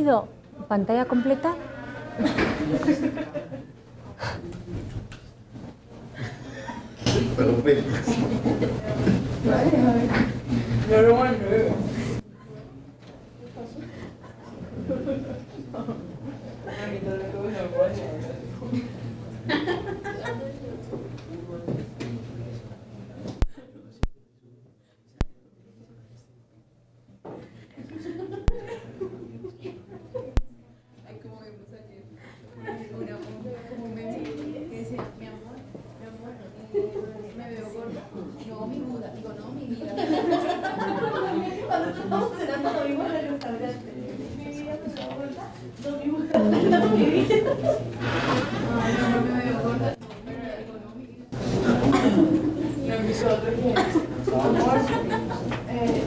sonido pantalla completa.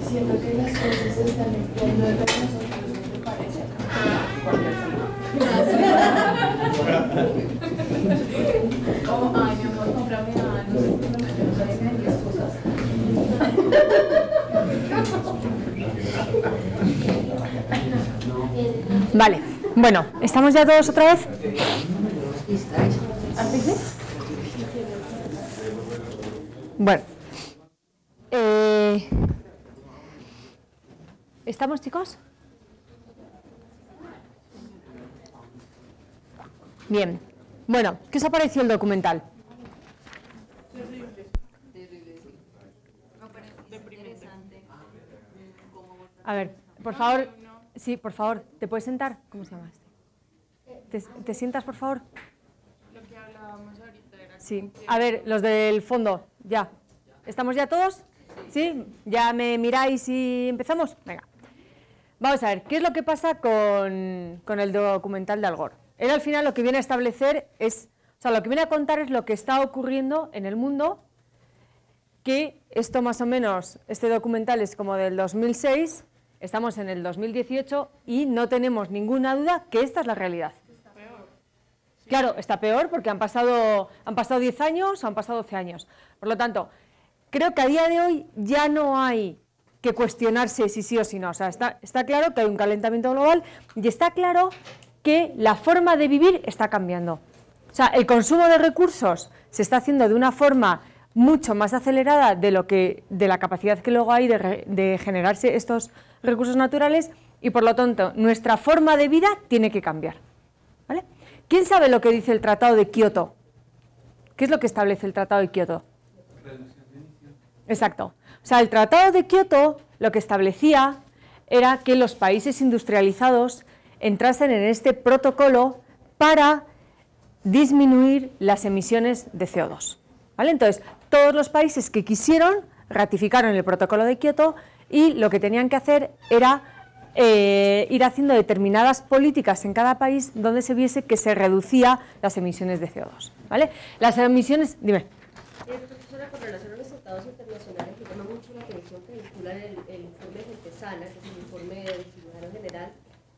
Siento que las cosas se están enfriando de nosotros, ¿no te parece? Ay, mi amor, cómprame algo, no sé qué me parecen 10 cosas. Vale, bueno, ¿estamos ya todos otra vez? Bueno. ¿Estamos, chicos? Bien. Bueno, ¿qué os ha parecido el documental? A ver, por favor, sí, por favor, ¿te puedes sentar? ¿Cómo se llama este? ¿Te sientas, por favor? Lo que hablábamos ahorita era... Sí. A ver, los del fondo, ya. ¿Estamos ya todos? ¿Sí? ¿Ya me miráis y empezamos? Venga. Vamos a ver, ¿qué es lo que pasa con el documental de Al Gore? Él al final lo que viene a establecer es, o sea, lo que viene a contar es lo que está ocurriendo en el mundo, que esto más o menos, este documental es como del 2006, estamos en el 2018 y no tenemos ninguna duda que esta es la realidad. Está peor. Sí. Claro, está peor porque han pasado 10 años o han pasado 12 años. Por lo tanto, creo que a día de hoy ya no hay que cuestionarse si sí o si no. O sea, está claro que hay un calentamiento global y está claro que la forma de vivir está cambiando. O sea, el consumo de recursos se está haciendo de una forma mucho más acelerada de la capacidad que luego hay de generarse estos recursos naturales y, por lo tanto, nuestra forma de vida tiene que cambiar. ¿Vale? ¿Quién sabe lo que dice el Tratado de Kioto? ¿Qué es lo que establece el Tratado de Kioto? Exacto. O sea, el Tratado de Kioto lo que establecía era que los países industrializados entrasen en este protocolo para disminuir las emisiones de CO2. ¿Vale? Entonces, todos los países que quisieron ratificaron el protocolo de Kioto y lo que tenían que hacer era ir haciendo determinadas políticas en cada país donde se viese que se reducía las emisiones de CO2. ¿Vale? Las emisiones... Dime. Profesora, con relación a los tratados internacionales, me llama mucho la atención que vinculan el informe de Gentesana, que es el informe del Cirujano General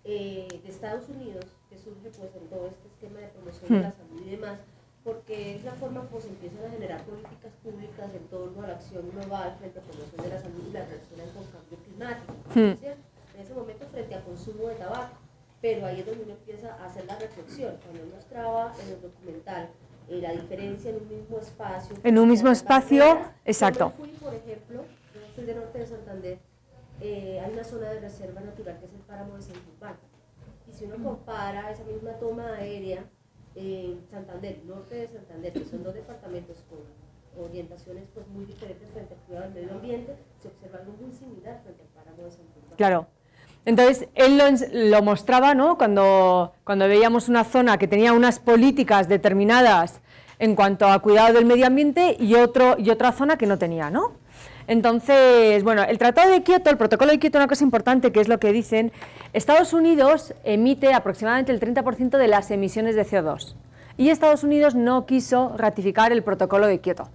de Estados Unidos, que surge pues en todo este esquema de promoción de la salud y demás, porque es la forma como se empiezan a generar políticas públicas en torno a la acción global frente a la promoción de la salud y la relación con cambio climático, ¿cierto? En ese momento frente a consumo de tabaco, pero ahí es donde uno empieza a hacer la reflexión, cuando él mostraba en el documental la diferencia en un mismo espacio. En un mismo espacio, exacto. Yo fui, por ejemplo, yo soy de norte de Santander, hay una zona de reserva natural que es el páramo de Santurbán, y si uno compara esa misma toma aérea en Santander, norte de Santander, que son dos departamentos con orientaciones pues muy diferentes frente al cuidado del medio ambiente, se observa algo muy similar frente al páramo de Santurbán. Claro. Entonces, él lo mostraba, ¿no? Cuando veíamos una zona que tenía unas políticas determinadas en cuanto a cuidado del medio ambiente y otra zona que no tenía, ¿no? Entonces, bueno, el Tratado de Kioto, el Protocolo de Kioto, una cosa importante que es lo que dicen, Estados Unidos emite aproximadamente el 30% de las emisiones de CO2 y Estados Unidos no quiso ratificar el Protocolo de Kioto,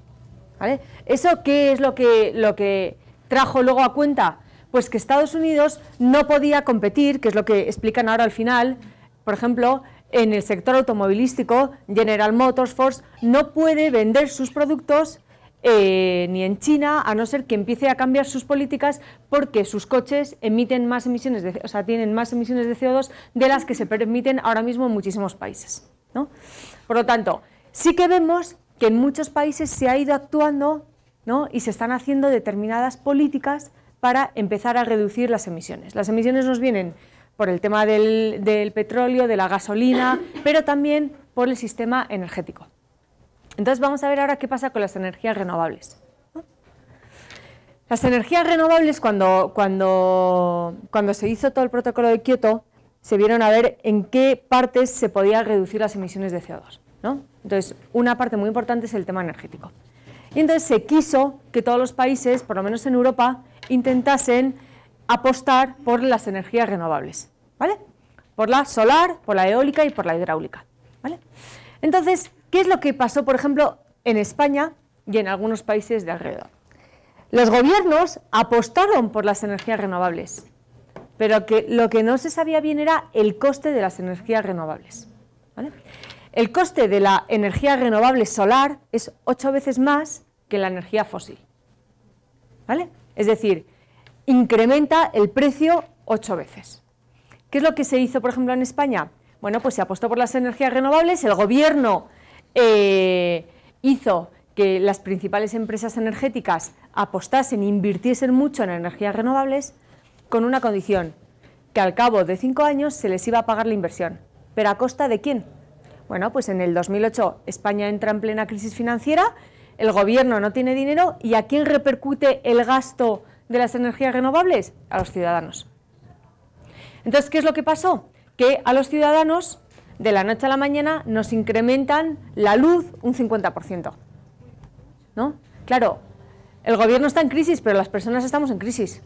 ¿vale? ¿Eso qué es lo que trajo luego a cuenta? Pues que Estados Unidos no podía competir, que es lo que explican ahora al final, por ejemplo, en el sector automovilístico, General Motors, Ford, no puede vender sus productos ni en China, a no ser que empiece a cambiar sus políticas porque sus coches emiten más emisiones, o sea, tienen más emisiones de CO2 de las que se permiten ahora mismo en muchísimos países, ¿no? Por lo tanto, sí que vemos que en muchos países se ha ido actuando, ¿no? Y se están haciendo determinadas políticas para empezar a reducir las emisiones. Las emisiones nos vienen por el tema del petróleo, de la gasolina, pero también por el sistema energético. Entonces vamos a ver ahora qué pasa con las energías renovables, ¿no? Las energías renovables, cuando se hizo todo el protocolo de Kioto, se vieron a ver en qué partes se podían reducir las emisiones de CO2, ¿no? Entonces, una parte muy importante es el tema energético. Y entonces se quiso que todos los países, por lo menos en Europa, intentasen apostar por las energías renovables, ¿vale? Por la solar, por la eólica y por la hidráulica, ¿vale? Entonces, ¿qué es lo que pasó, por ejemplo, en España y en algunos países de alrededor? Los gobiernos apostaron por las energías renovables, pero lo que no se sabía bien era el coste de las energías renovables, ¿vale? El coste de la energía renovable solar es 8 veces más que la energía fósil, ¿vale? Es decir, incrementa el precio 8 veces. ¿Qué es lo que se hizo, por ejemplo, en España? Bueno, pues se apostó por las energías renovables, el gobierno hizo que las principales empresas energéticas apostasen, invirtiesen mucho en energías renovables, con una condición, que al cabo de 5 años se les iba a pagar la inversión. ¿Pero a costa de quién? Bueno, pues en el 2008 España entra en plena crisis financiera, el gobierno no tiene dinero, ¿y a quién repercute el gasto de las energías renovables? A los ciudadanos. Entonces, ¿qué es lo que pasó? Que a los ciudadanos, de la noche a la mañana, nos incrementan la luz un 50%, ¿no? Claro, el gobierno está en crisis, pero las personas estamos en crisis.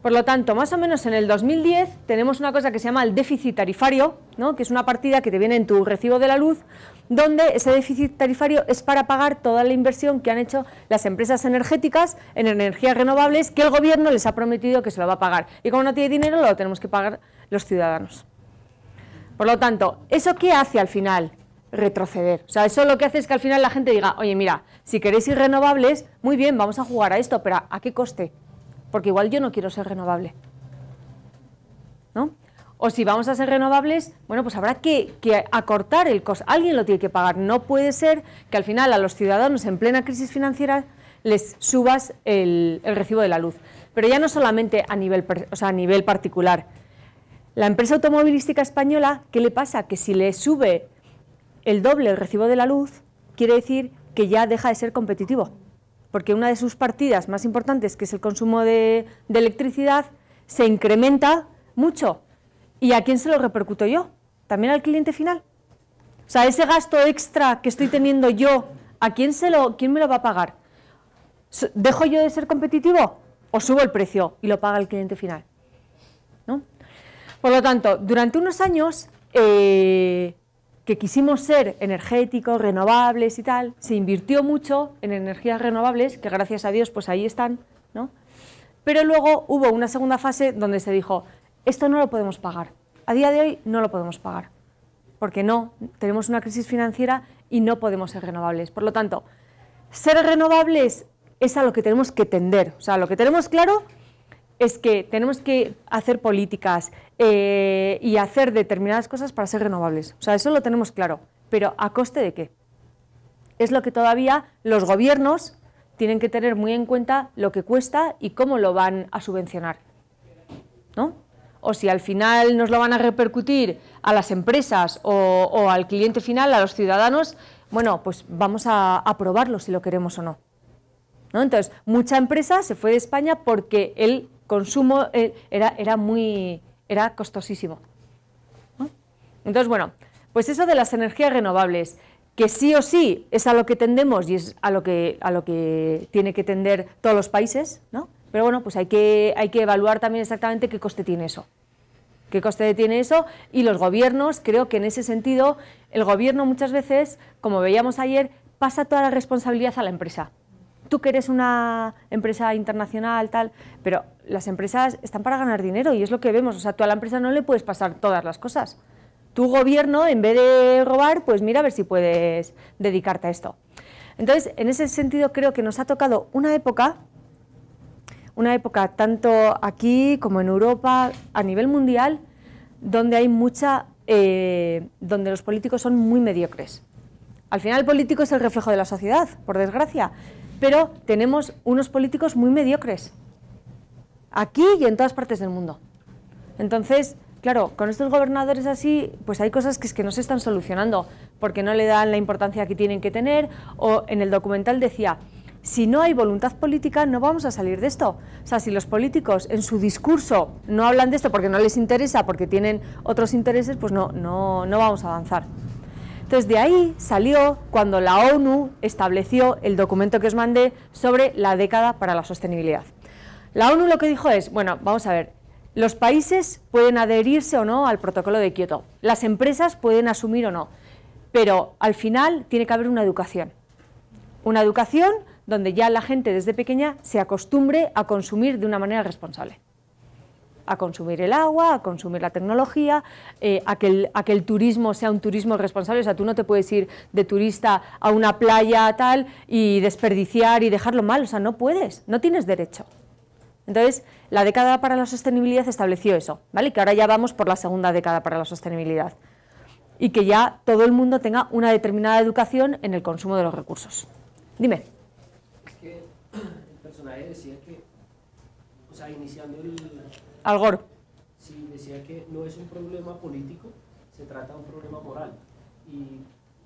Por lo tanto, más o menos en el 2010 tenemos una cosa que se llama el déficit tarifario, ¿no? Que es una partida que te viene en tu recibo de la luz, donde ese déficit tarifario es para pagar toda la inversión que han hecho las empresas energéticas en energías renovables, que el gobierno les ha prometido que se lo va a pagar. Y como no tiene dinero, lo tenemos que pagar los ciudadanos. Por lo tanto, ¿eso qué hace al final? Retroceder. O sea, eso lo que hace es que al final la gente diga, oye, mira, si queréis ir renovables, muy bien, vamos a jugar a esto, pero ¿a qué coste? Porque igual yo no quiero ser renovable, ¿no? O si vamos a ser renovables, bueno, pues habrá que acortar el coste. Alguien lo tiene que pagar. No puede ser que al final a los ciudadanos en plena crisis financiera les subas el recibo de la luz. Pero ya no solamente a nivel particular. La empresa automovilística española, ¿qué le pasa? Que si le sube el doble el recibo de la luz, quiere decir que ya deja de ser competitivo. Porque una de sus partidas más importantes, que es el consumo de electricidad, se incrementa mucho. ¿Y a quién se lo repercuto yo? ¿También al cliente final? O sea, ese gasto extra que estoy teniendo yo, ¿a quién me lo va a pagar? ¿Dejo yo de ser competitivo o subo el precio y lo paga el cliente final? ¿No? Por lo tanto, durante unos años que quisimos ser energéticos, renovables y tal, se invirtió mucho en energías renovables, que gracias a Dios pues ahí están, ¿no? Pero luego hubo una segunda fase donde se dijo, esto no lo podemos pagar, a día de hoy no lo podemos pagar, porque no, tenemos una crisis financiera y no podemos ser renovables. Por lo tanto, ser renovables es a lo que tenemos que tender, o sea, lo que tenemos claro es que tenemos que hacer políticas y hacer determinadas cosas para ser renovables. O sea, eso lo tenemos claro, pero ¿a coste de qué? Es lo que todavía los gobiernos tienen que tener muy en cuenta lo que cuesta y cómo lo van a subvencionar, ¿no? O si al final nos lo van a repercutir a las empresas o al cliente final, a los ciudadanos, bueno, pues vamos a probarlo si lo queremos o no, ¿no? Entonces, mucha empresa se fue de España porque el consumo era costosísimo, ¿no? Entonces, bueno, pues eso de las energías renovables, que sí o sí es a lo que tendemos y es a lo que tiene que tender todos los países, ¿no? Pero bueno, pues hay que evaluar también exactamente qué coste tiene eso. ¿Qué coste tiene eso? Y los gobiernos, creo que en ese sentido, el gobierno muchas veces, como veíamos ayer, pasa toda la responsabilidad a la empresa. Tú que eres una empresa internacional, tal, pero las empresas están para ganar dinero y es lo que vemos. O sea, tú a la empresa no le puedes pasar todas las cosas. Tu gobierno, en vez de robar, pues mira a ver si puedes dedicarte a esto. Entonces, en ese sentido creo que nos ha tocado una época tanto aquí como en Europa, a nivel mundial, donde hay donde los políticos son muy mediocres. Al final el político es el reflejo de la sociedad, por desgracia, pero tenemos unos políticos muy mediocres, aquí y en todas partes del mundo. Entonces, claro, con estos gobernadores así, pues hay cosas que no se están solucionando, porque no le dan la importancia que tienen que tener, o en el documental decía, si no hay voluntad política no vamos a salir de esto. O sea, si los políticos en su discurso no hablan de esto porque no les interesa, porque tienen otros intereses, pues no vamos a avanzar. Entonces, de ahí salió cuando la ONU estableció el documento que os mandé sobre la década para la sostenibilidad. La ONU lo que dijo es, bueno, vamos a ver, los países pueden adherirse o no al protocolo de Kioto, las empresas pueden asumir o no, pero al final tiene que haber una educación donde ya la gente desde pequeña se acostumbre a consumir de una manera responsable, a consumir el agua, a consumir la tecnología, a que el turismo sea un turismo responsable. O sea, tú no te puedes ir de turista a una playa tal y desperdiciar y dejarlo mal, o sea, no puedes, no tienes derecho. Entonces, la década para la sostenibilidad estableció eso, ¿vale? Que ahora ya vamos por la segunda década para la sostenibilidad y que ya todo el mundo tenga una determinada educación en el consumo de los recursos. Dime. Es que el personaje decía que, o sea, iniciando el... Al Gore. Sí, decía que no es un problema político, se trata de un problema moral. Y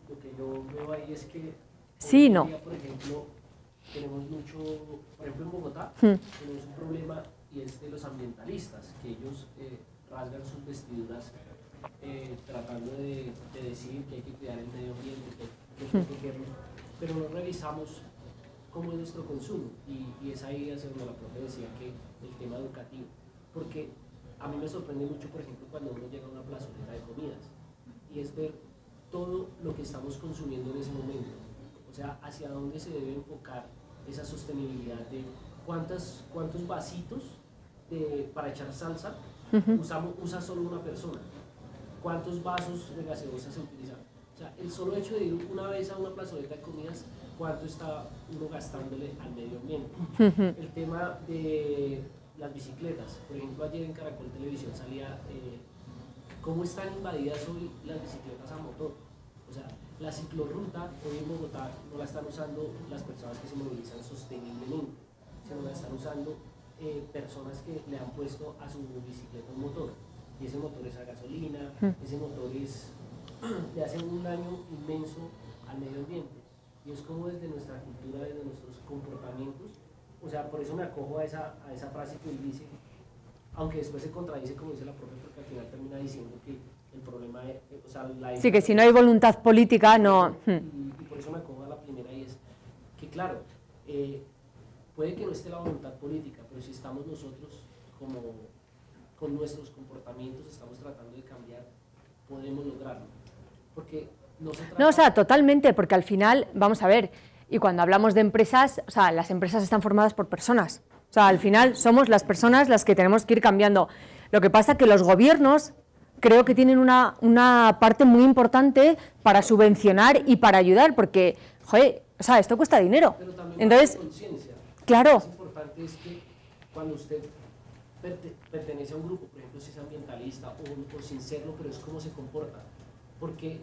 lo que yo veo ahí es que... Sí, no. Día, por ejemplo, tenemos mucho, por ejemplo en Bogotá, tenemos un problema y es de los ambientalistas, que ellos rasgan sus vestiduras tratando de decir que hay que cuidar el medio ambiente, que hay que protegerlo, pero no revisamos cómo es nuestro consumo y es ahí hacia donde la profe decía que el tema educativo, porque a mí me sorprende mucho, por ejemplo, cuando uno llega a una plazoleta de comidas y es ver todo lo que estamos consumiendo en ese momento, o sea, hacia dónde se debe enfocar esa sostenibilidad de cuántos vasitos para echar salsa usa solo una persona, cuántos vasos de gaseosa se utilizan. O sea, el solo hecho de ir una vez a una plazoleta de comidas, cuánto está uno gastándole al medio ambiente. El tema de las bicicletas, por ejemplo, ayer en Caracol Televisión salía cómo están invadidas hoy las bicicletas a motor. O sea, la ciclorruta hoy en Bogotá no la están usando las personas que se movilizan sosteniblemente, sino la están usando personas que le han puesto a su bicicleta un motor. Y ese motor es a gasolina, ese motor le hace un daño inmenso al medio ambiente. Y es como desde nuestra cultura, desde nuestros comportamientos, o sea, por eso me acojo a esa frase que él dice, aunque después se contradice como dice la profe, porque al final termina diciendo que el problema es, o sea, sí, que si no hay voluntad política, no... Y por eso me acojo a la primera y es que claro, puede que no esté la voluntad política, pero si estamos nosotros como con nuestros comportamientos, estamos tratando de cambiar, podemos lograrlo. Porque no se trata... No, o sea, totalmente, porque al final, vamos a ver, y cuando hablamos de empresas, o sea, las empresas están formadas por personas. O sea, al final somos las personas las que tenemos que ir cambiando. Lo que pasa es que los gobiernos creo que tienen una parte muy importante para subvencionar y para ayudar, porque, joder, o sea, esto cuesta dinero. Pero también entonces, conciencia. Claro. Lo más importante es que cuando usted pertenece a un grupo, por ejemplo, si es ambientalista o sin serlo, pero es cómo se comporta. Porque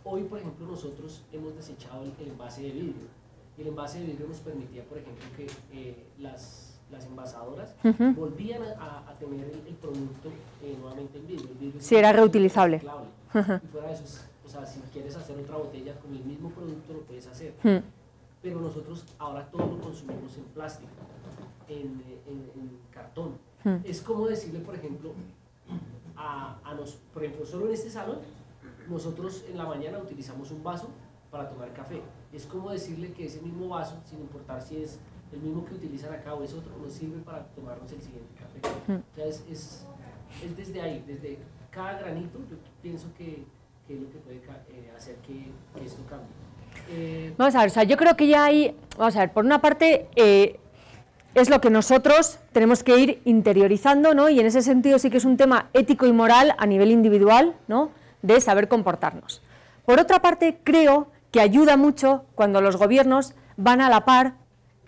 hoy, por ejemplo, nosotros hemos desechado el envase de vidrio. Y el envase de vidrio nos permitía, por ejemplo, que las envasadoras volvían a tener el producto nuevamente en vidrio. El vidrio sí, era reutilizable. Y fuera de eso, o sea, si quieres hacer otra botella con el mismo producto, lo puedes hacer. Pero nosotros ahora todo lo consumimos en plástico, en cartón. Es como decirle, por ejemplo, por ejemplo, solo en este salón, nosotros en la mañana utilizamos un vaso para tomar café. Es como decirle que ese mismo vaso, sin importar si es el mismo que utilizan acá o es otro, nos sirve para tomarnos el siguiente café. O sea, es desde ahí, desde cada granito, yo pienso que es lo que puede hacer que esto cambie. Vamos a ver, o sea, yo creo que ya hay, vamos a ver, por una parte es lo que nosotros tenemos que ir interiorizando, ¿no? Y en ese sentido sí que es un tema ético y moral a nivel individual, ¿no? De saber comportarnos. Por otra parte, creo que ayuda mucho cuando los gobiernos van a la par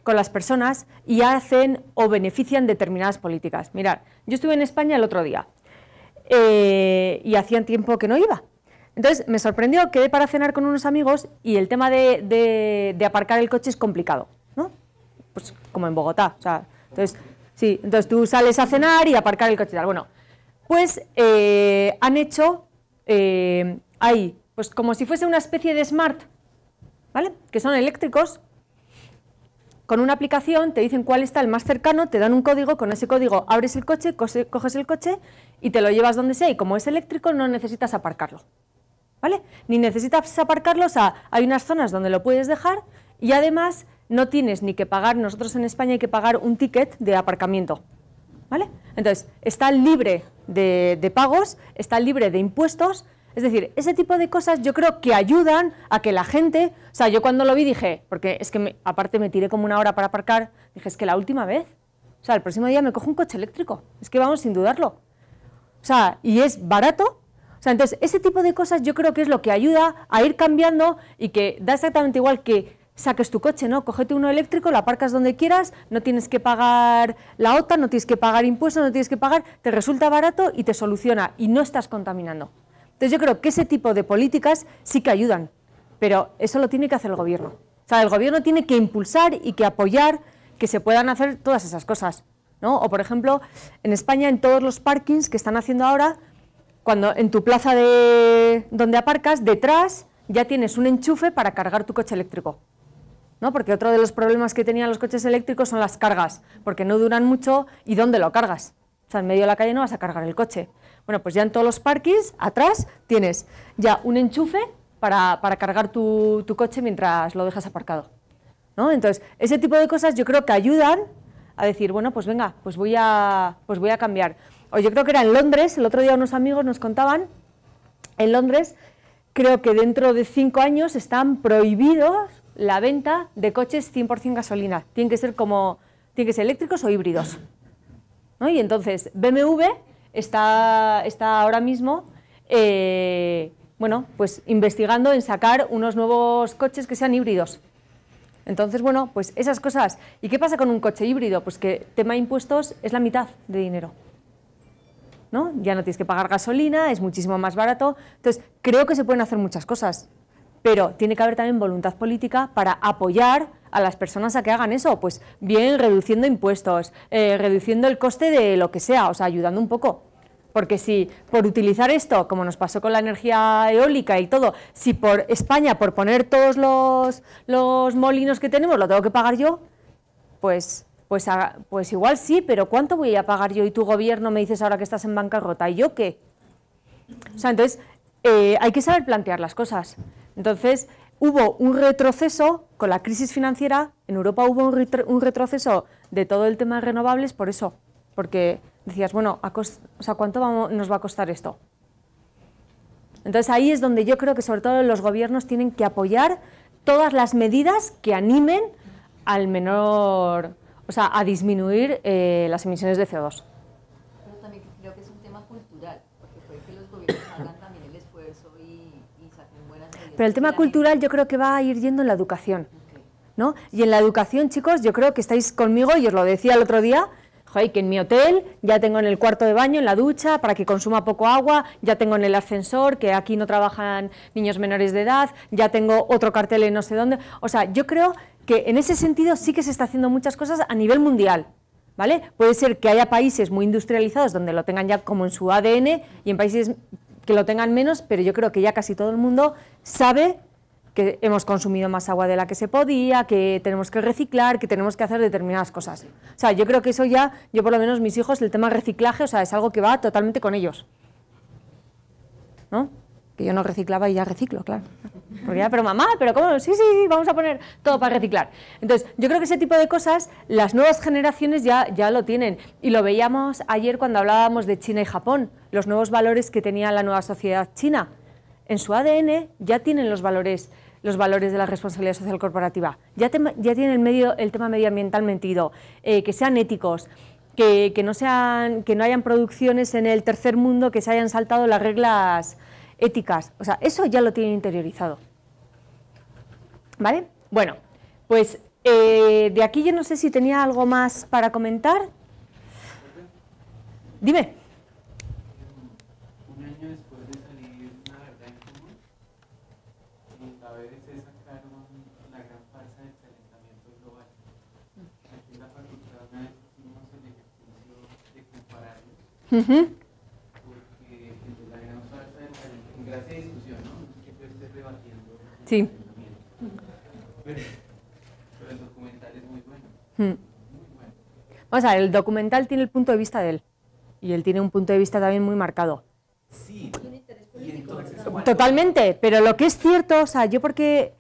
con las personas y hacen o benefician determinadas políticas. Mirad, yo estuve en España el otro día y hacía tiempo que no iba. Entonces me sorprendió, quedé para cenar con unos amigos y el tema de aparcar el coche es complicado, ¿no? Pues como en Bogotá, o sea, entonces, sí, entonces tú sales a cenar y aparcar el coche y tal. Bueno, pues han hecho ahí, pues como si fuese una especie de smart, ¿vale? Que son eléctricos. Con una aplicación te dicen cuál está el más cercano, te dan un código, con ese código abres el coche, coges el coche y te lo llevas donde sea, y como es eléctrico no necesitas aparcarlo, ¿vale? Ni necesitas aparcarlo, o sea, hay unas zonas donde lo puedes dejar y además no tienes ni que pagar, nosotros en España hay que pagar un ticket de aparcamiento, ¿vale? Entonces, está libre de pagos, está libre de impuestos. Es decir, ese tipo de cosas yo creo que ayudan a que la gente, o sea, yo cuando lo vi dije, porque es que aparte me tiré como una hora para aparcar, dije, es que la última vez, o sea, el próximo día me cojo un coche eléctrico, es que vamos sin dudarlo, o sea, y es barato, o sea, entonces ese tipo de cosas yo creo que es lo que ayuda a ir cambiando y que da exactamente igual que saques tu coche, ¿no? Cógete uno eléctrico, lo aparcas donde quieras, no tienes que pagar la OTA, no tienes que pagar impuestos, no tienes que pagar, te resulta barato y te soluciona y no estás contaminando. Entonces yo creo que ese tipo de políticas sí que ayudan, pero eso lo tiene que hacer el gobierno. O sea, el gobierno tiene que impulsar y que apoyar que se puedan hacer todas esas cosas, ¿no? O por ejemplo, en España, en todos los parkings que están haciendo ahora, cuando en tu plaza donde aparcas, detrás ya tienes un enchufe para cargar tu coche eléctrico, ¿no? Porque otro de los problemas que tenían los coches eléctricos son las cargas, porque no duran mucho y ¿dónde lo cargas? O sea, en medio de la calle no vas a cargar el coche. Bueno, pues ya en todos los parkings, atrás, tienes ya un enchufe para cargar tu coche mientras lo dejas aparcado, ¿no? Entonces, ese tipo de cosas yo creo que ayudan a decir, bueno, pues venga, pues voy a cambiar. O yo creo que era en Londres, el otro día unos amigos nos contaban, en Londres, creo que dentro de 5 años están prohibidos la venta de coches 100% gasolina. Tienen que ser eléctricos o híbridos, ¿no? Y entonces, BMW está ahora mismo, bueno, pues investigando en sacar unos nuevos coches que sean híbridos. Entonces, bueno, pues esas cosas. ¿Y qué pasa con un coche híbrido? Pues que tema impuestos es la mitad de dinero, ¿no? Ya no tienes que pagar gasolina, es muchísimo más barato. Entonces, creo que se pueden hacer muchas cosas, pero tiene que haber también voluntad política para apoyar a las personas a que hagan eso, pues bien reduciendo impuestos, reduciendo el coste de lo que sea, o sea, ayudando un poco. Porque si por utilizar esto, como nos pasó con la energía eólica y todo, si por España, por poner todos los molinos que tenemos, lo tengo que pagar yo, pues igual sí, pero ¿cuánto voy a pagar yo? Y tu gobierno me dices ahora que estás en bancarrota, ¿y yo qué? O sea, entonces hay que saber plantear las cosas. Entonces, hubo un retroceso con la crisis financiera, en Europa hubo un retroceso de todo el tema de renovables por eso, porque decías, bueno, o sea, ¿cuánto nos va a costar esto? Entonces ahí es donde yo creo que sobre todo los gobiernos tienen que apoyar todas las medidas que animen al menor, o sea, a disminuir las emisiones de CO2. Pero también creo que es un tema cultural, porque puede que los gobiernos hagan también el esfuerzo y saquen buenas medidas. Pero el tema cultural yo creo que va a ir yendo en la educación, ¿no? Y en la educación, chicos, yo creo que estáis conmigo, y os lo decía el otro día, joder, que en mi hotel ya tengo en el cuarto de baño, en la ducha, para que consuma poco agua, ya tengo en el ascensor, que aquí no trabajan niños menores de edad, ya tengo otro cartel en no sé dónde. O sea, yo creo que en ese sentido sí que se está haciendo muchas cosas a nivel mundial, ¿vale? Puede ser que haya países muy industrializados donde lo tengan ya como en su ADN y en países que lo tengan menos, pero yo creo que ya casi todo el mundo sabe que hemos consumido más agua de la que se podía, que tenemos que reciclar, que tenemos que hacer determinadas cosas. O sea, yo creo que eso ya, yo por lo menos mis hijos, el tema reciclaje, o sea, es algo que va totalmente con ellos, ¿no? Que yo no reciclaba y ya reciclo, claro. Porque ya, pero mamá, pero ¿cómo? Sí, vamos a poner todo para reciclar. Entonces, yo creo que ese tipo de cosas, las nuevas generaciones ya lo tienen. Y lo veíamos ayer cuando hablábamos de China y Japón, los nuevos valores que tenía la nueva sociedad china. En su ADN ya tienen los valores de la responsabilidad social corporativa, ya tienen el tema medioambiental metido, que sean éticos, que no hayan producciones en el tercer mundo que se hayan saltado las reglas éticas, o sea, eso ya lo tienen interiorizado. ¿Vale? Bueno, pues de aquí yo no sé si tenía algo más para comentar. Dime. Un año después de salir Una verdad en común, en la BBC sacaron La gran farsa del calentamiento global. Aquí en la facultad una vez hicimos el ejercicio de compararlos, porque el de la gran farsa del calentamiento, en gracia de discusión, ¿no? Siempre esté rebatiendo el calentamiento. Pero el documental es muy bueno. Muy bueno. Vamos a ver, el documental tiene el punto de vista de él. Y él tiene un punto de vista también muy marcado. Sí, Un interés político, ¿verdad? Totalmente, pero lo que es cierto, o sea, yo porque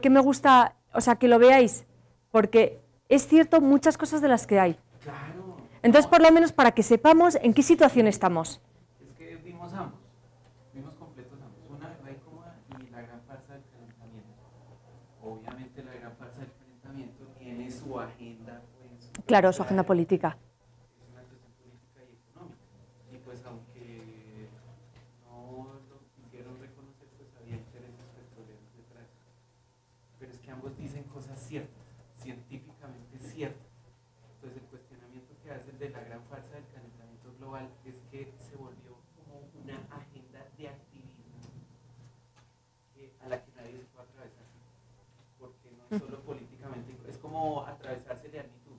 me gusta, o sea, que lo veáis, porque es cierto muchas cosas de las que hay. claro. Entonces, por lo menos para que sepamos en qué situación estamos. Es que vimos ambos, vimos completos ambos, Una verdad incómoda y La gran farsa del calentamiento. Obviamente La gran farsa del calentamiento tiene su agenda, pues, Claro, su agenda política. es una cuestión política y económica. Y pues aunque no lo quisieron reconocer, pues había intereses petroleros detrás. Pero es que ambos dicen cosas ciertas, científicamente ciertas. Entonces el cuestionamiento que hacen de la gran farsa del calentamiento global es que se volvió como una agenda de activismo a la que nadie se puede atravesar, porque no es solo políticamente, es como atravesársele al MeToo.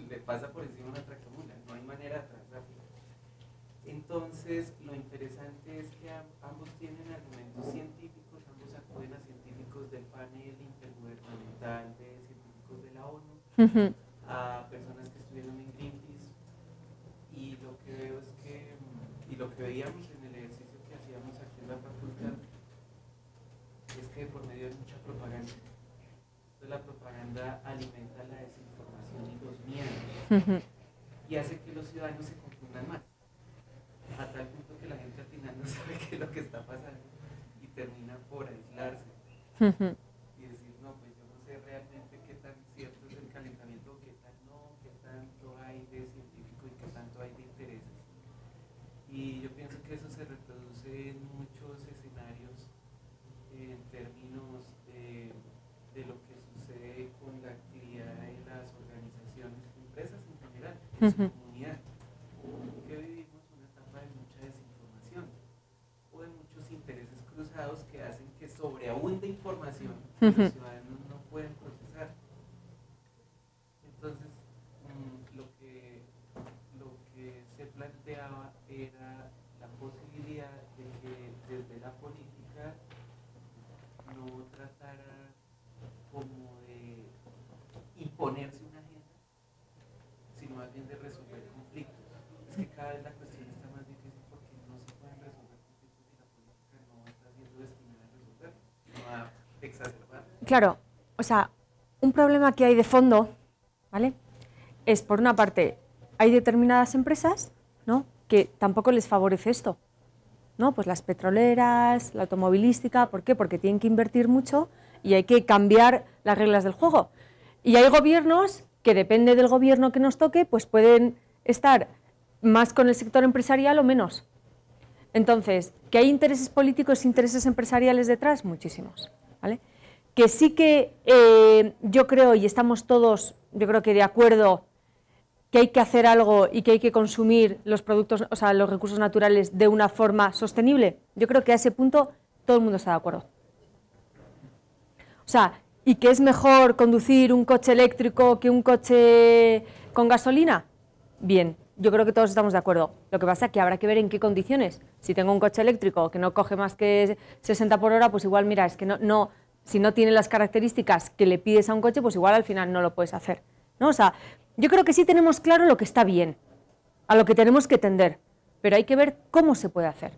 Le pasa por encima una tractomula, no hay manera de atravesarlo. Entonces lo interesante es que ambos tienen argumentos científicos, ambos acuden a científicos del panel intergubernamental de científicos de la ONU, a personas que estuvieron en Greenpeace, y lo que veo es que, y lo que veíamos en el ejercicio que hacíamos aquí en la facultad, es que por medio de mucha propaganda, entonces la propaganda alimenta la desinformación y los miedos, y hace que los ciudadanos se confundan más, a tal punto que la gente al final no sabe qué es lo que está pasando, y termina por aislarse. Y decir, no, pues yo no sé realmente qué tan cierto es el calentamiento, qué tan no, qué tanto hay de científico y qué tanto hay de intereses. Y yo pienso que eso se reproduce en muchos escenarios en términos de lo que sucede con la actividad de las organizaciones, empresas en general, en su comunidad. Que vivimos una etapa de mucha desinformación o de muchos intereses cruzados que hacen que sobreabunde información que los ciudadanos no pueden procesar. Entonces, lo que se planteaba era la posibilidad de que desde la política no tratara como de imponerse una agenda, sino más bien de resolver conflictos. Es que cada vez la cuestión está más difícil porque no se pueden resolver conflictos y la política no está siendo destinada a resolver, sino a exacerbar. Claro, o sea, un problema que hay de fondo, ¿vale? Es, por una parte, hay determinadas empresas, ¿no?, que tampoco les favorece esto, ¿no? Pues las petroleras, la automovilística, ¿por qué? Porque tienen que invertir mucho y hay que cambiar las reglas del juego. Y hay gobiernos que, depende del gobierno que nos toque, pues pueden estar más con el sector empresarial o menos. Entonces, ¿que hay intereses políticos e intereses empresariales detrás? Muchísimos, ¿vale? Que sí que yo creo, y estamos todos, yo creo que de acuerdo, que hay que hacer algo y que hay que consumir los productos, o sea, los recursos naturales de una forma sostenible. Yo creo que a ese punto todo el mundo está de acuerdo. O sea, ¿y que es mejor conducir un coche eléctrico que un coche con gasolina? Bien, yo creo que todos estamos de acuerdo. Lo que pasa es que habrá que ver en qué condiciones. Si tengo un coche eléctrico que no coge más que 60 por hora, pues igual, mira, es que si no tiene las características que le pides a un coche, pues igual al final no lo puedes hacer, ¿no? O sea, yo creo que sí tenemos claro lo que está bien, a lo que tenemos que tender, pero hay que ver cómo se puede hacer.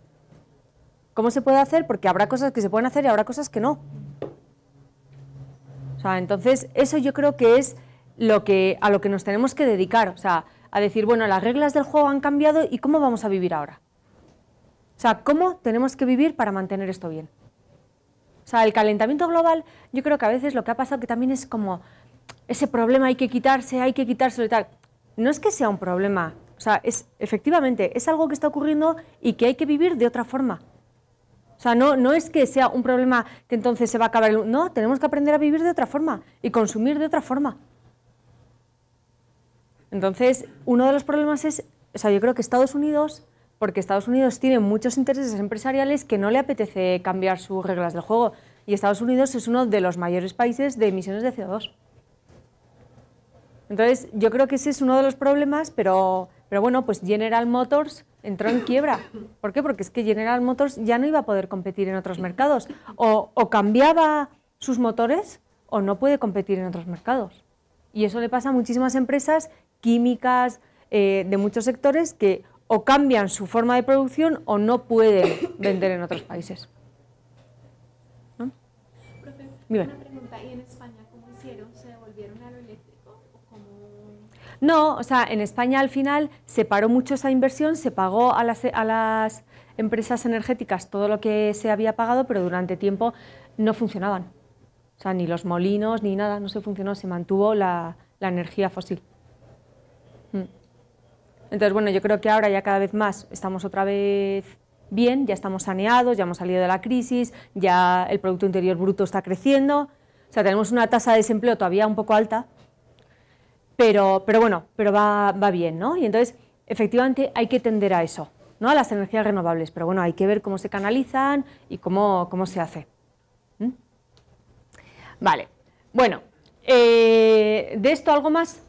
¿Cómo se puede hacer? Porque habrá cosas que se pueden hacer y habrá cosas que no. O sea, entonces, eso yo creo que es a lo que nos tenemos que dedicar, o sea, a decir, bueno, las reglas del juego han cambiado y ¿cómo vamos a vivir ahora? O sea, ¿cómo tenemos que vivir para mantener esto bien? O sea, el calentamiento global, yo creo que a veces lo que ha pasado que también es como ese problema hay que quitárselo y tal. No es que sea un problema, o sea, efectivamente, es algo que está ocurriendo y que hay que vivir de otra forma. O sea, no es que sea un problema que entonces se va a acabar el... No, tenemos que aprender a vivir de otra forma y consumir de otra forma. Entonces, uno de los problemas es, o sea, yo creo que Estados Unidos, porque Estados Unidos tiene muchos intereses empresariales que no le apetece cambiar sus reglas del juego. Y Estados Unidos es uno de los mayores países de emisiones de CO2. Entonces, yo creo que ese es uno de los problemas, pero bueno, pues General Motors entró en quiebra. ¿Por qué? Porque es que General Motors ya no iba a poder competir en otros mercados. O cambiaba sus motores o no puede competir en otros mercados. Y eso le pasa a muchísimas empresas químicas, de muchos sectores, que o cambian su forma de producción o no pueden vender en otros países. ¿No? Profe, Dime. una pregunta, ¿y en España cómo hicieron? ¿Se devolvieron a lo eléctrico o cómo? No, o sea, en España al final se paró mucho esa inversión, se pagó a las empresas energéticas todo lo que se había pagado, pero durante tiempo no funcionaban. O sea, ni los molinos ni nada, no se funcionó, se mantuvo la energía fósil. Entonces, bueno, yo creo que ahora ya cada vez más estamos otra vez bien, ya estamos saneados, ya hemos salido de la crisis, ya el Producto Interior Bruto está creciendo, o sea, tenemos una tasa de desempleo todavía un poco alta, pero bueno, pero va bien, ¿no? Y entonces, efectivamente, hay que tender a eso, ¿no? A las energías renovables, pero bueno, hay que ver cómo se canalizan y cómo se hace. Vale, bueno, ¿de esto algo más?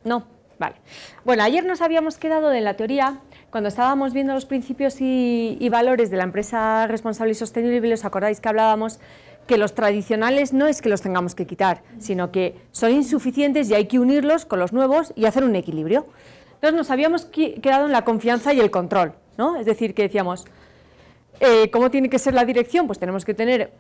No. Vale. Bueno, ayer nos habíamos quedado en la teoría, cuando estábamos viendo los principios y valores de la empresa responsable y sostenible, ¿os acordáis que hablábamos que los tradicionales no es que los tengamos que quitar, sino que son insuficientes y hay que unirlos con los nuevos y hacer un equilibrio? Entonces nos habíamos quedado en la confianza y el control, ¿no? Es decir, que decíamos, ¿cómo tiene que ser la dirección? Pues tenemos que tener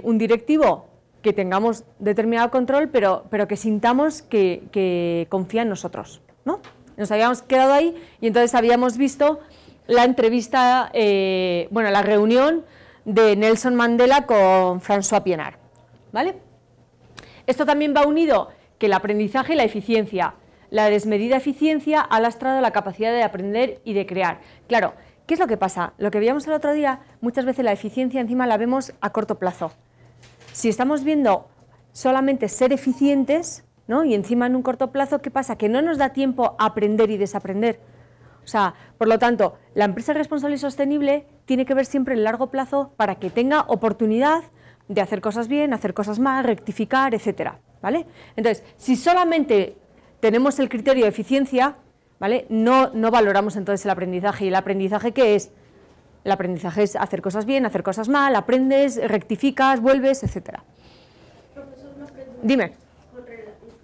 un directivo que tengamos determinado control, pero que sintamos que confía en nosotros, ¿no? Nos habíamos quedado ahí y entonces habíamos visto la entrevista, bueno, la reunión de Nelson Mandela con François Pienaar, ¿vale? Esto también va unido que el aprendizaje y la eficiencia. La desmedida eficiencia ha lastrado la capacidad de aprender y de crear. Claro, ¿qué es lo que pasa? Lo que veíamos el otro día, muchas veces la eficiencia encima la vemos a corto plazo. Si estamos viendo solamente ser eficientes, ¿no? Y encima en un corto plazo, ¿qué pasa? Que no nos da tiempo a aprender y desaprender. O sea, por lo tanto, la empresa responsable y sostenible tiene que ver siempre el largo plazo para que tenga oportunidad de hacer cosas bien, hacer cosas mal, rectificar, etcétera, ¿vale? Entonces, si solamente tenemos el criterio de eficiencia, ¿vale? No valoramos entonces el aprendizaje. ¿Y el aprendizaje qué es? El aprendizaje es hacer cosas bien, hacer cosas mal, aprendes, rectificas, vuelves, etcétera. Profesor, una pregunta. Dime.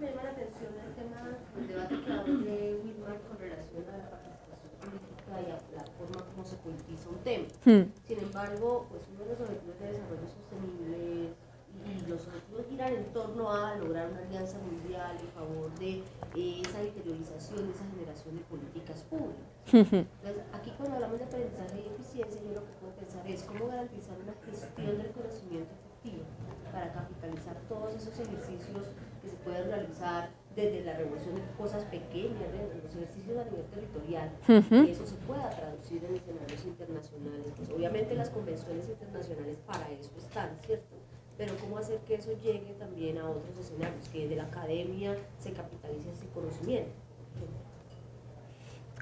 Me llama la atención el tema del debate que abre Whitman con relación a la participación política y a la forma como se politiza un tema. Sin embargo, pues uno de los objetivos de desarrollo sostenible y los objetivos giran en torno a lograr una alianza mundial en favor de esa interiorización, esa generación de políticas públicas. Entonces, aquí cuando hablamos de aprendizaje y eficiencia, yo lo que puedo pensar es cómo garantizar una gestión del conocimiento efectiva para capitalizar todos esos ejercicios que se pueden realizar desde la revolución de cosas pequeñas, desde los ejercicios a nivel territorial, y eso se pueda traducir en escenarios internacionales. Pues obviamente las convenciones internacionales para eso están, ¿cierto? Pero cómo hacer que eso llegue también a otros escenarios, que desde la academia se capitalice ese conocimiento.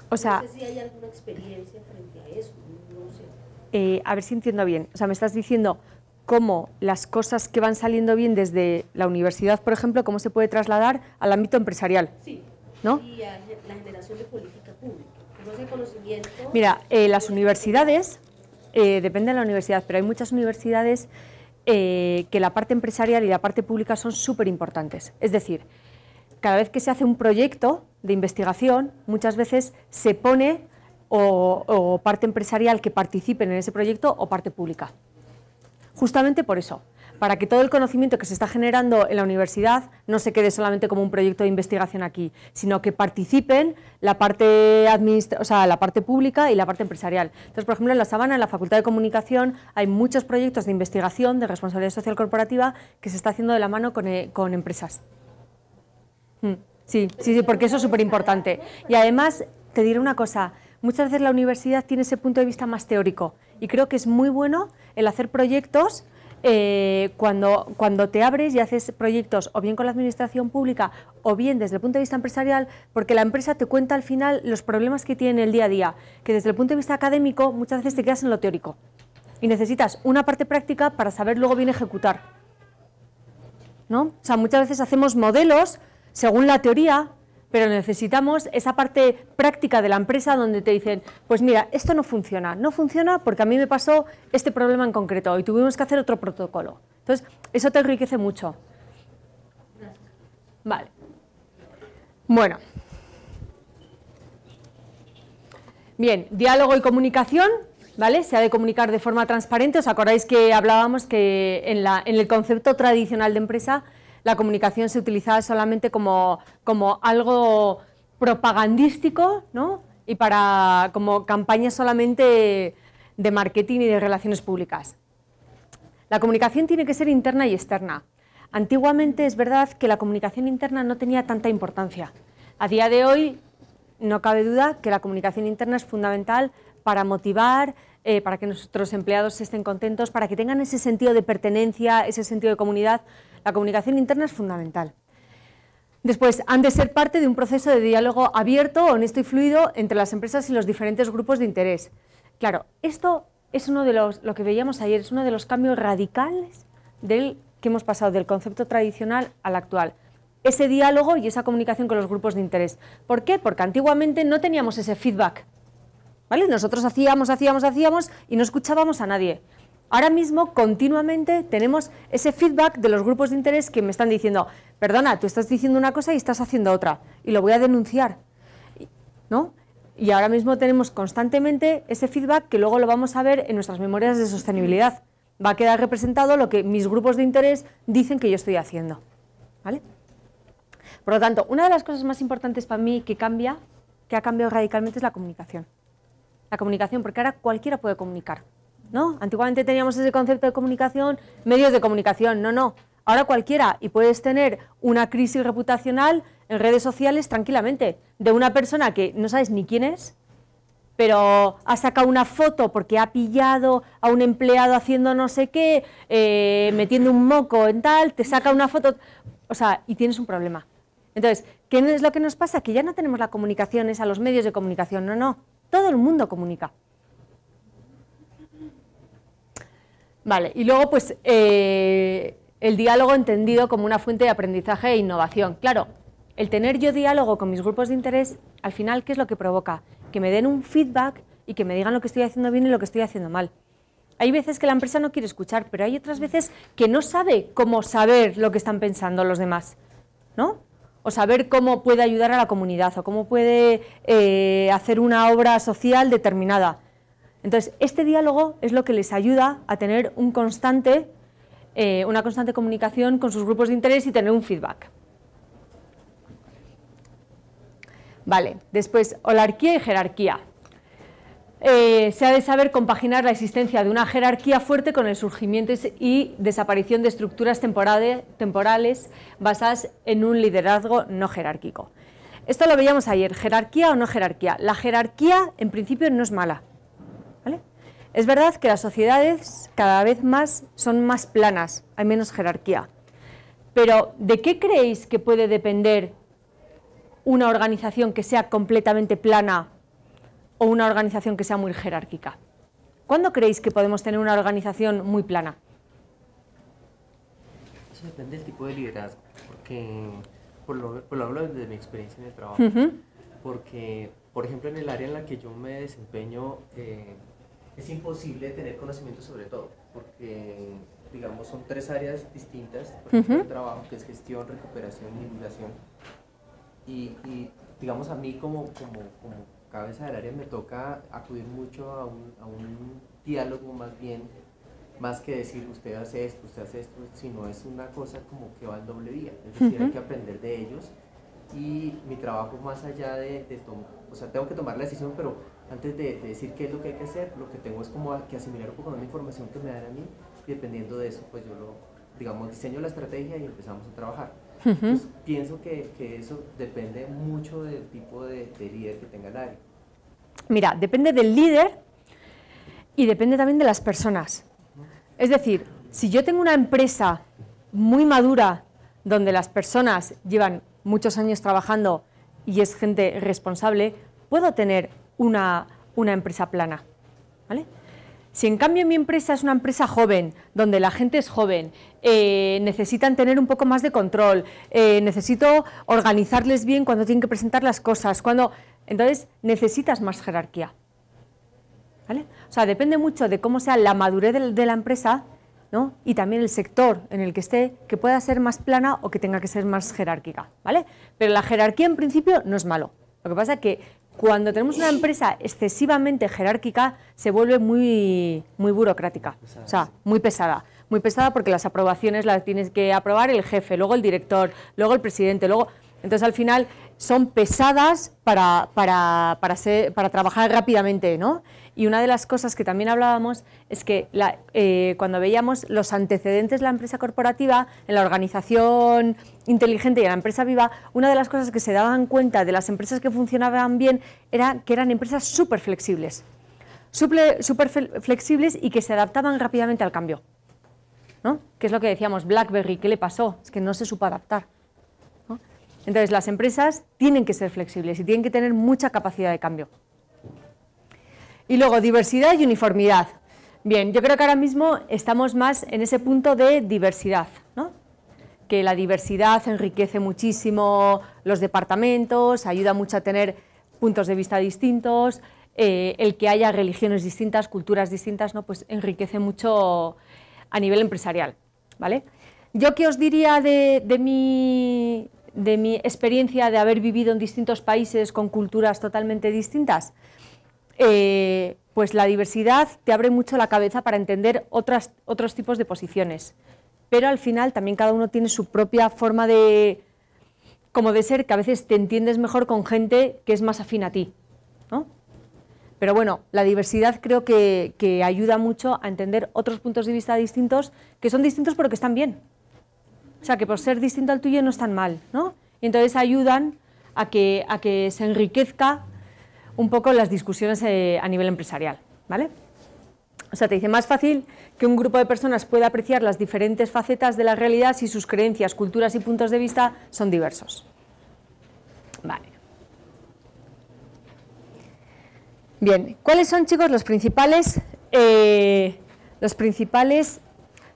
O sea, no sé si hay alguna experiencia frente a eso, no sé. A ver si entiendo bien. O sea, me estás diciendo cómo las cosas que van saliendo bien desde la universidad, por ejemplo, cómo se puede trasladar al ámbito empresarial. Sí, ¿no? Y a la generación de política pública. No sé, conocimiento. Mira, las universidades, depende de la universidad, pero hay muchas universidades que la parte empresarial y la parte pública son súper importantes. Es decir, cada vez que se hace un proyecto de investigación, muchas veces se pone o parte empresarial que participen en ese proyecto o parte pública. Justamente por eso, para que todo el conocimiento que se está generando en la universidad no se quede solamente como un proyecto de investigación aquí, sino que participen la parte la parte pública y la parte empresarial. Entonces, por ejemplo, en La Sabana, en la Facultad de Comunicación, hay muchos proyectos de investigación de responsabilidad social corporativa que se está haciendo de la mano con empresas. Sí, porque eso es súper importante. Y además, te diré una cosa, muchas veces la universidad tiene ese punto de vista más teórico y creo que es muy bueno el hacer proyectos cuando te abres y haces proyectos o bien con la administración pública o bien desde el punto de vista empresarial, porque la empresa te cuenta al final los problemas que tiene en el día a día, que desde el punto de vista académico muchas veces te quedas en lo teórico y necesitas una parte práctica para saber luego bien ejecutar, ¿no? O sea, muchas veces hacemos modelos según la teoría, pero necesitamos esa parte práctica de la empresa donde te dicen, pues mira, esto no funciona porque a mí me pasó este problema en concreto y tuvimos que hacer otro protocolo. Entonces, eso te enriquece mucho. Vale. Bueno. Bien, diálogo y comunicación, ¿vale? Se ha de comunicar de forma transparente. ¿Os acordáis que hablábamos que en el concepto tradicional de empresa la comunicación se utilizaba solamente como algo propagandístico, ¿no? Y como campaña solamente de marketing y de relaciones públicas? La comunicación tiene que ser interna y externa. Antiguamente es verdad que la comunicación interna no tenía tanta importancia. A día de hoy no cabe duda que la comunicación interna es fundamental para motivar, para que nuestros empleados estén contentos, para que tengan ese sentido de pertenencia, ese sentido de comunidad. La comunicación interna es fundamental. Después, han de ser parte de un proceso de diálogo abierto, honesto y fluido entre las empresas y los diferentes grupos de interés. Claro, esto es lo que veíamos ayer, es uno de los cambios radicales que hemos pasado del concepto tradicional al actual. Ese diálogo y esa comunicación con los grupos de interés. ¿Por qué? Porque antiguamente no teníamos ese feedback, ¿vale? Nosotros hacíamos y no escuchábamos a nadie. Ahora mismo, continuamente, tenemos ese feedback de los grupos de interés que me están diciendo, perdona, tú estás diciendo una cosa y estás haciendo otra, y lo voy a denunciar, ¿no? Y ahora mismo tenemos constantemente ese feedback que luego lo vamos a ver en nuestras memorias de sostenibilidad. Va a quedar representado lo que mis grupos de interés dicen que yo estoy haciendo, ¿vale? Por lo tanto, una de las cosas más importantes para mí que ha cambiado radicalmente es la comunicación. La comunicación, porque ahora cualquiera puede comunicar, ¿no? Antiguamente teníamos ese concepto de comunicación, medios de comunicación, no. Ahora cualquiera, y puedes tener una crisis reputacional en redes sociales tranquilamente, de una persona que no sabes ni quién es, pero ha sacado una foto porque ha pillado a un empleado haciendo no sé qué, metiendo un moco en tal, te saca una foto, o sea, y tienes un problema. Entonces, ¿qué es lo que nos pasa? Que ya no tenemos la comunicación, es a los medios de comunicación, no. Todo el mundo comunica. Vale, y luego pues el diálogo entendido como una fuente de aprendizaje e innovación. Claro, el tener yo diálogo con mis grupos de interés, al final, ¿qué es lo que provoca? Que me den un feedback y que me digan lo que estoy haciendo bien y lo que estoy haciendo mal. Hay veces que la empresa no quiere escuchar, pero hay otras veces que no sabe cómo saber lo que están pensando los demás, ¿no? O saber cómo puede ayudar a la comunidad o cómo puede hacer una obra social determinada. Entonces, este diálogo es lo que les ayuda a tener una constante comunicación con sus grupos de interés y tener un feedback. Vale, después, holarquía y jerarquía. Se ha de saber compaginar la existencia de una jerarquía fuerte con el surgimiento y desaparición de estructuras temporales basadas en un liderazgo no jerárquico. Esto lo veíamos ayer, jerarquía o no jerarquía. La jerarquía, en principio, no es mala, ¿vale? Es verdad que las sociedades cada vez más son más planas, hay menos jerarquía. Pero, ¿de qué creéis que puede depender una organización que sea completamente plana o una organización que sea muy jerárquica? ¿Cuándo creéis que podemos tener una organización muy plana? Eso depende del tipo de liderazgo, porque por lo hablo desde mi experiencia en el trabajo, porque, por ejemplo, en el área en la que yo me desempeño, es imposible tener conocimiento sobre todo, porque, digamos, son 3 áreas distintas, por ejemplo, el trabajo, que es gestión, recuperación y divulgación, y digamos, a mí como cabeza del área me toca acudir mucho a un diálogo más que decir usted hace esto, sino es una cosa como que va en doble vía, es decir, hay que aprender de ellos y mi trabajo más allá o sea, tengo que tomar la decisión, pero antes de decir qué es lo que hay que hacer, lo que tengo es como que asimilar un poco de la información que me dan a mí y dependiendo de eso, pues yo diseño la estrategia y empezamos a trabajar. Entonces, pienso que eso depende mucho del tipo de líder que tenga el área. Mira, depende del líder y depende también de las personas. Es decir, si yo tengo una empresa muy madura, donde las personas llevan muchos años trabajando y es gente responsable, puedo tener una empresa plana, ¿vale? Si en cambio mi empresa es una empresa joven, donde la gente es joven, necesitan tener un poco más de control, necesito organizarles bien cuando tienen que presentar las cosas, entonces necesitas más jerarquía, ¿vale? O sea, depende mucho de cómo sea la madurez de la empresa, ¿no? Y también el sector en el que esté, que pueda ser más plana o que tenga que ser más jerárquica, ¿vale? Pero la jerarquía en principio no es malo. Lo que pasa es que cuando tenemos una empresa excesivamente jerárquica se vuelve muy burocrática, o sea, muy pesada porque las aprobaciones las tienes que aprobar el jefe, luego el director, luego el presidente, entonces al final son pesadas para trabajar rápidamente, ¿no? Y una de las cosas que también hablábamos es que cuando veíamos los antecedentes de la empresa corporativa, en la organización inteligente y en la empresa viva, una de las cosas que se daban cuenta de las empresas que funcionaban bien era que eran empresas súper flexibles y que se adaptaban rápidamente al cambio, ¿no? Que es lo que decíamos, BlackBerry, ¿qué le pasó? Es que no se supo adaptar, ¿no? Entonces las empresas tienen que ser flexibles y tienen que tener mucha capacidad de cambio. Y luego, diversidad y uniformidad. Bien, yo creo que ahora mismo estamos más en ese punto de diversidad, ¿no? Que la diversidad enriquece muchísimo los departamentos, ayuda mucho a tener puntos de vista distintos, el que haya religiones distintas, culturas distintas, ¿no? Pues enriquece mucho a nivel empresarial, ¿vale? Yo qué os diría de mi experiencia de haber vivido en distintos países con culturas totalmente distintas. Pues la diversidad te abre mucho la cabeza para entender otros tipos de posiciones, pero al final también cada uno tiene su propia forma de ser, que a veces te entiendes mejor con gente que es más afín a ti, ¿no? Pero bueno, la diversidad creo que ayuda mucho a entender otros puntos de vista distintos, que son distintos pero que están bien. O sea, que por ser distinto al tuyo no están mal, ¿no? Y entonces ayudan a que se enriquezca un poco las discusiones a nivel empresarial, ¿vale? O sea, te dice, más fácil que un grupo de personas pueda apreciar las diferentes facetas de la realidad si sus creencias, culturas y puntos de vista son diversos. Vale. Bien, ¿cuáles son, chicos, los principales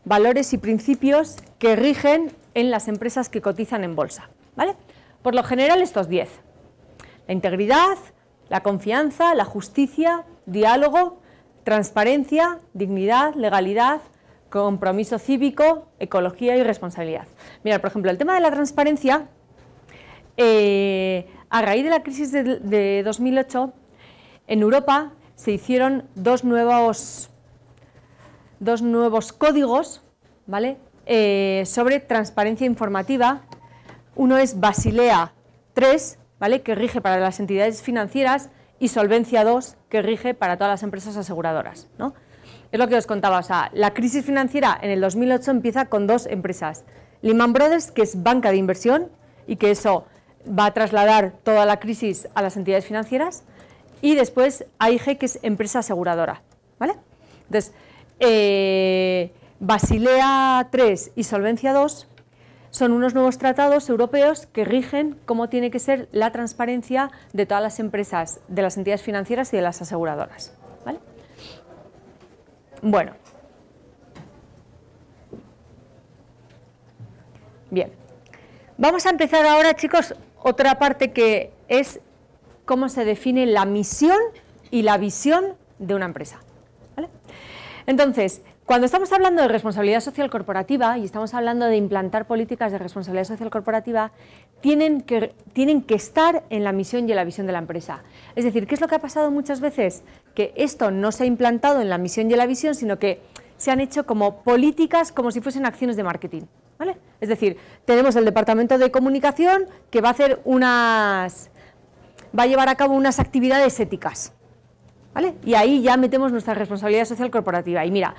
valores y principios que rigen en las empresas que cotizan en bolsa? ¿Vale? Por lo general, estos 10. La integridad, la confianza, la justicia, diálogo, transparencia, dignidad, legalidad, compromiso cívico, ecología y responsabilidad. Mira, por ejemplo, el tema de la transparencia, a raíz de la crisis de 2008, en Europa se hicieron dos nuevos códigos, ¿vale? Sobre transparencia informativa. Uno es Basilea III, ¿vale? Que rige para las entidades financieras, y Solvencia II, que rige para todas las empresas aseguradoras, ¿no? Es lo que os contaba, o sea, la crisis financiera en el 2008 empieza con dos empresas. Lehman Brothers, que es banca de inversión, y que eso va a trasladar toda la crisis a las entidades financieras, y después AIG, que es empresa aseguradora, ¿vale? Entonces, Basilea III y Solvencia II son unos nuevos tratados europeos que rigen cómo tiene que ser la transparencia de todas las empresas, de las entidades financieras y de las aseguradoras, ¿vale? Bueno. Bien. Vamos a empezar ahora, chicos, otra parte que es cómo se define la misión y la visión de una empresa, ¿vale? Entonces, cuando estamos hablando de responsabilidad social corporativa y estamos hablando de implantar políticas de responsabilidad social corporativa, tienen que estar en la misión y en la visión de la empresa. Es decir, ¿qué es lo que ha pasado muchas veces? Que esto no se ha implantado en la misión y en la visión, sino que se han hecho como políticas, como si fuesen acciones de marketing, ¿vale? Es decir, tenemos el departamento de comunicación que va a llevar a cabo unas actividades éticas, ¿vale? Y ahí ya metemos nuestra responsabilidad social corporativa. Y mira,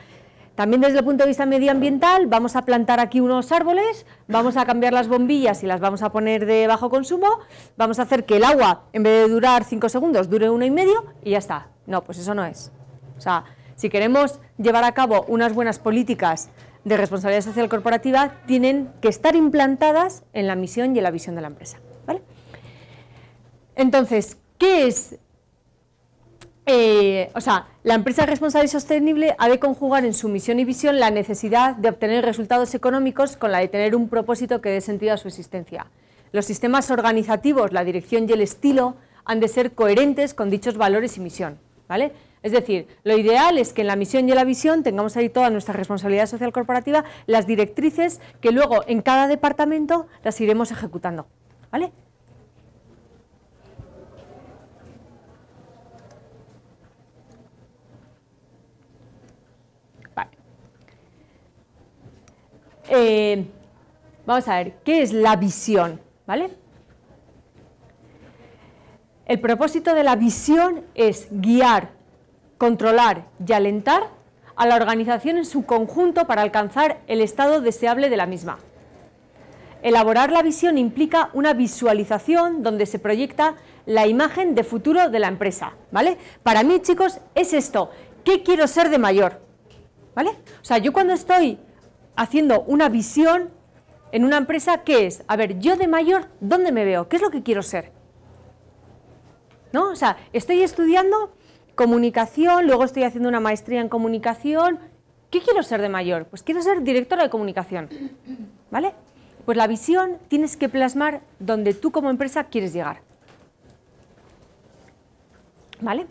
también desde el punto de vista medioambiental, vamos a plantar aquí unos árboles, vamos a cambiar las bombillas y las vamos a poner de bajo consumo, vamos a hacer que el agua, en vez de durar 5 segundos, dure 1,5 y ya está. No, pues eso no es. O sea, si queremos llevar a cabo unas buenas políticas de responsabilidad social corporativa, tienen que estar implantadas en la misión y en la visión de la empresa, ¿vale? Entonces, ¿qué es? La empresa responsable y sostenible ha de conjugar en su misión y visión la necesidad de obtener resultados económicos con la de tener un propósito que dé sentido a su existencia. Los sistemas organizativos, la dirección y el estilo han de ser coherentes con dichos valores y misión, ¿vale? Es decir, lo ideal es que en la misión y en la visión tengamos ahí toda nuestra responsabilidad social corporativa, las directrices que luego en cada departamento las iremos ejecutando, ¿vale? Vamos a ver, ¿qué es la visión? ¿Vale? El propósito de la visión es guiar, controlar y alentar a la organización en su conjunto para alcanzar el estado deseable de la misma. Elaborar la visión implica una visualización donde se proyecta la imagen de futuro de la empresa, ¿vale? Para mí, chicos, es esto, ¿qué quiero ser de mayor? ¿Vale? O sea, yo cuando estoy haciendo una visión en una empresa, ¿qué es? A ver, yo de mayor, ¿dónde me veo? ¿Qué es lo que quiero ser? ¿No? O sea, estoy estudiando comunicación, luego estoy haciendo una maestría en comunicación. ¿Qué quiero ser de mayor? Pues quiero ser directora de comunicación, ¿vale? Pues la visión tienes que plasmar donde tú como empresa quieres llegar, ¿vale?